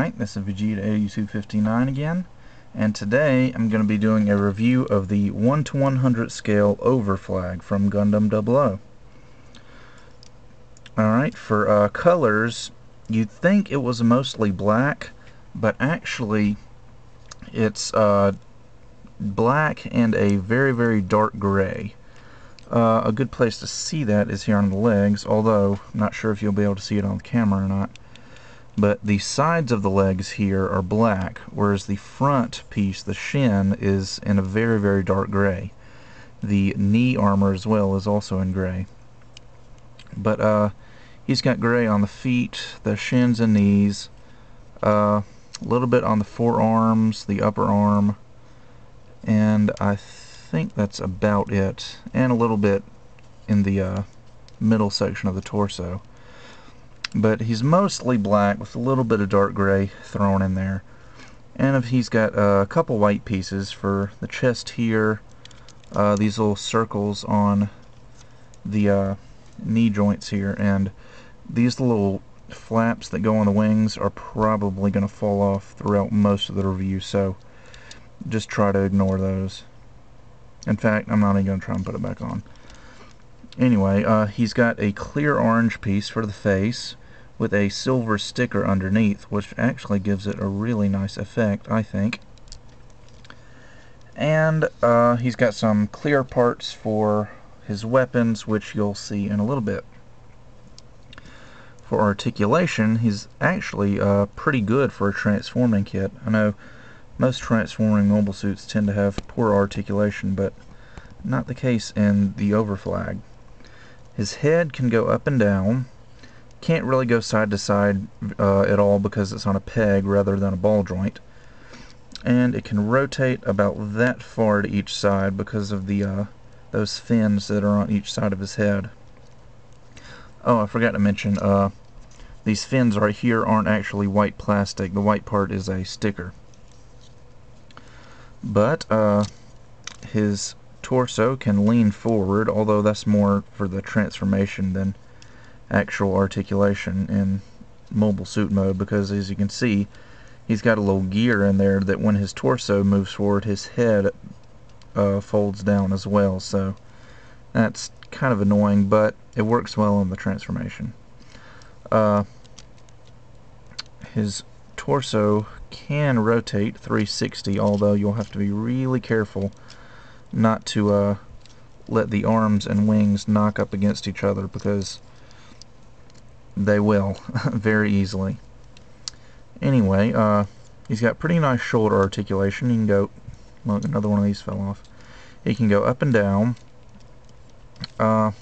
Alright, this is Vegeta8259 again, and today I'm going to be doing a review of the 1 to 100 scale Overflag from Gundam 00. Alright, for colors, you'd think it was mostly black, but actually it's black and a very, very dark gray. A good place to see that is here on the legs, although I'm not sure if you'll be able to see it on the camera or not. But the sides of the legs here are black, whereas the front piece, the shin, is in a very, very dark gray. The knee armor as well is also in gray. But he's got gray on the feet, the shins and knees, a little bit on the forearms, the upper arm, and I think that's about it. And a little bit in the middle section of the torso. But he's mostly black with a little bit of dark gray thrown in there. And he's got a couple white pieces for the chest here, these little circles on the knee joints here, and these little flaps that go on the wings are probably going to fall off throughout most of the review, so just try to ignore those. In fact, I'm not even going to try and put it back on. Anyway, he's got a clear orange piece for the face with a silver sticker underneath, which actually gives it a really nice effect, I think. And he's got some clear parts for his weapons, which you'll see in a little bit. For articulation, he's actually pretty good for a transforming kit. I know most transforming mobile suits tend to have poor articulation, but not the case in the Overflag. His head can go up and down. Can't really go side to side at all because it's on a peg rather than a ball joint. And it can rotate about that far to each side because of the those fins that are on each side of his head. Oh, I forgot to mention, these fins right here aren't actually white plastic. The white part is a sticker. But his torso can lean forward, although that's more for the transformation than actual articulation in mobile suit mode, because as you can see, he's got a little gear in there that when his torso moves forward, his head folds down as well, so that's kind of annoying, but it works well in the transformation. His torso can rotate 360, although you'll have to be really careful not to let the arms and wings knock up against each other, because they will very easily. Anyway, he's got pretty nice shoulder articulation. He can go, look, another one of these fell off. He can go up and down. Another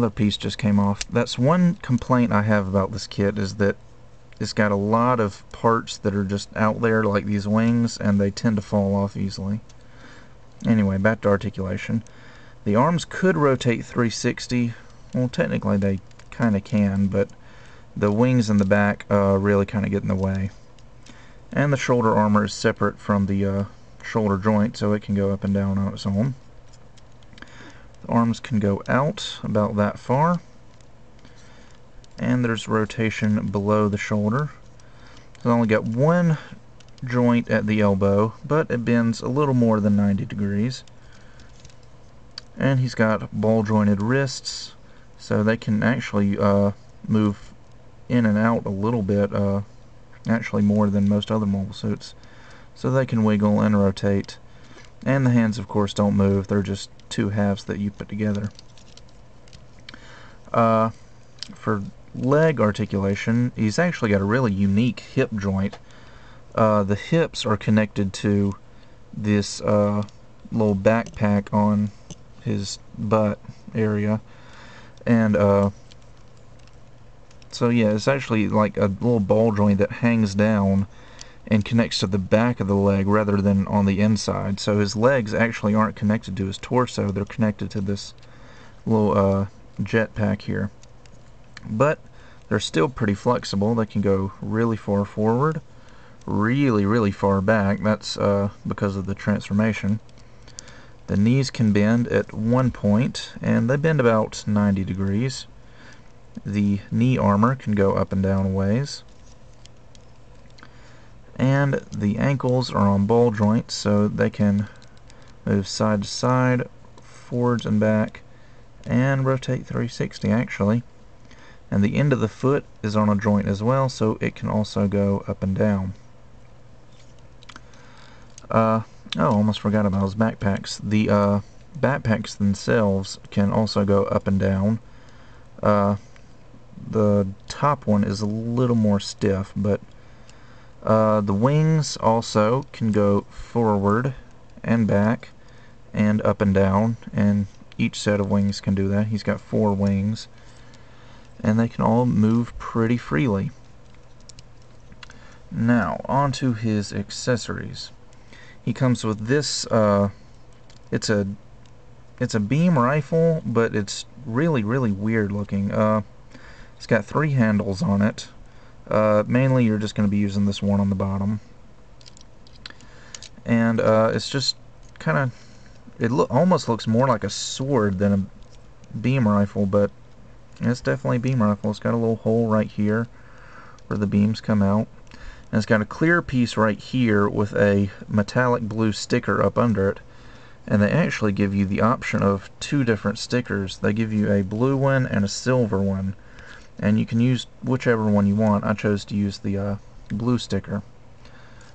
piece just came off. That's one complaint I have about this kit, is that it's got a lot of parts that are just out there, like these wings, and they tend to fall off easily. Anyway, back to articulation. The arms could rotate 360. Well, technically they kind of can, but the wings in the back really kind of get in the way. And the shoulder armor is separate from the shoulder joint, so it can go up and down on its own. The arms can go out about that far. And there's rotation below the shoulder. It's only got one joint at the elbow, but it bends a little more than 90 degrees. And he's got ball jointed wrists, so they can actually move in and out a little bit, actually more than most other mobile suits. So they can wiggle and rotate. And the hands, of course, don't move. They're just two halves that you put together. For leg articulation, he's actually got a really unique hip joint. The hips are connected to this little backpack on his butt area, and so yeah, it's actually like a little ball joint that hangs down and connects to the back of the leg rather than on the inside. So his legs actually aren't connected to his torso, they're connected to this little jetpack here. But they're still pretty flexible. They can go really far forward, really far back. That's because of the transformation. The knees can bend at one point, and they bend about 90 degrees. The knee armor can go up and down a ways. And the ankles are on ball joints, so they can move side to side, forwards and back, and rotate 360 actually. And the end of the foot is on a joint as well, so it can also go up and down. Almost forgot about those backpacks. The backpacks themselves can also go up and down. The top one is a little more stiff, but the wings also can go forward and back and up and down, and each set of wings can do that. He's got 4 wings, and they can all move pretty freely. Now, on to his accessories. He comes with this, it's a beam rifle, but it's really weird looking. It's got 3 handles on it. Mainly you're just going to be using this one on the bottom. And it's just kind of, it almost looks more like a sword than a beam rifle, but it's definitely a beam rifle. It's got a little hole right here where the beams come out. And it's got a clear piece right here with a metallic blue sticker up under it. And they actually give you the option of 2 different stickers. They give you a blue one and a silver one. And you can use whichever one you want. I chose to use the blue sticker,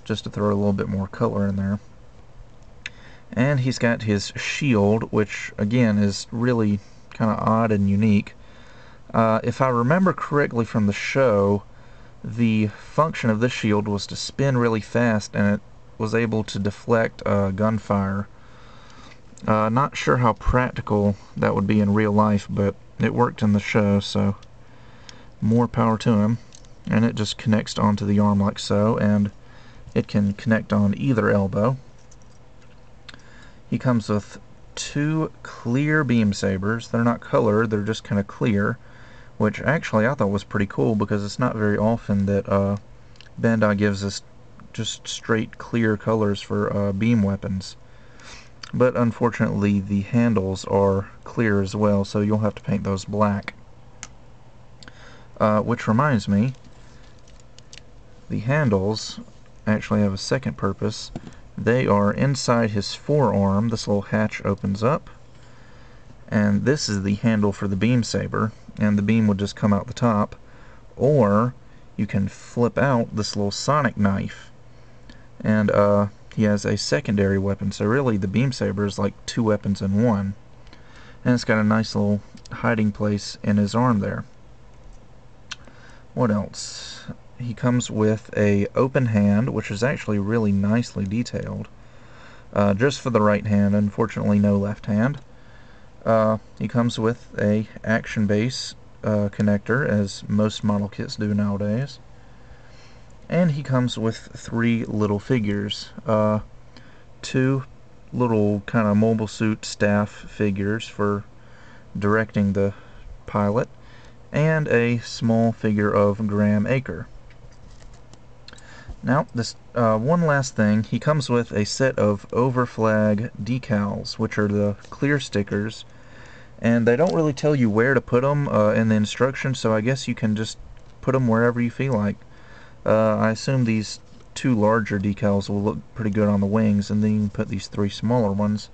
just to throw a little bit more color in there. And he's got his shield, which again is really kind of odd and unique. If I remember correctly from the show, the function of this shield was to spin really fast, and it was able to deflect gunfire. Not sure how practical that would be in real life, but it worked in the show, so more power to him. And it just connects onto the arm like so, and it can connect on either elbow. He comes with 2 clear beam sabers. They're not colored, they're just kind of clear, which actually I thought was pretty cool, because it's not very often that Bandai gives us just straight clear colors for beam weapons. But unfortunately the handles are clear as well, so you'll have to paint those black. Which reminds me, the handles actually have a second purpose. They are inside his forearm. This little hatch opens up, and this is the handle for the beam saber, and the beam would just come out the top. Or you can flip out this little sonic knife, and he has a secondary weapon, so really the beam saber is like 2 weapons in one. And it's got a nice little hiding place in his arm there. What else? He comes with a open hand, which is actually really nicely detailed. Just for the right hand, unfortunately no left hand. He comes with a action base connector, as most model kits do nowadays. And he comes with 3 little figures. 2 little kind of mobile suit staff figures for directing the pilot, and a small figure of Graham Acre. Now, this one last thing, he comes with a set of Overflag decals, which are the clear stickers, and they don't really tell you where to put them in the instructions, so I guess you can just put them wherever you feel like. I assume these 2 larger decals will look pretty good on the wings, and then you can put these 3 smaller ones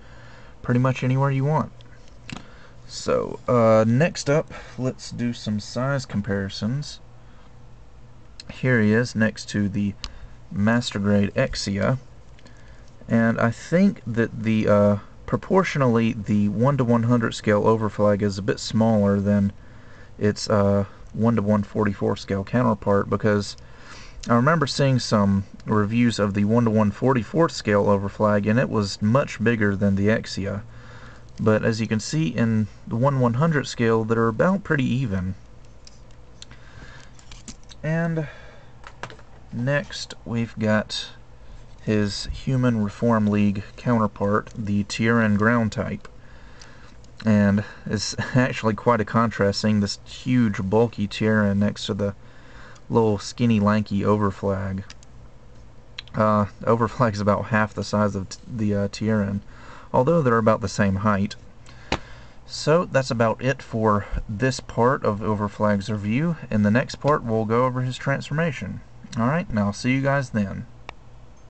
pretty much anywhere you want. So, next up, let's do some size comparisons. Here he is next to the Master Grade Exia, and I think that the proportionally the 1:100 scale Overflag is a bit smaller than its 1:144 scale counterpart, because I remember seeing some reviews of the 1:144 scale Overflag, and it was much bigger than the Exia. But as you can see in the 1:100 scale, they're about pretty even. And next we've got his Human Reform League counterpart, the Tyran ground type. And it's actually quite a contrast seeing this huge bulky Tyran next to the little skinny lanky Overflag. Overflag is about half the size of the Tyran, although they're about the same height. So that's about it for this part of Overflag's review. In the next part, we'll go over his transformation. Alright, now I'll see you guys then.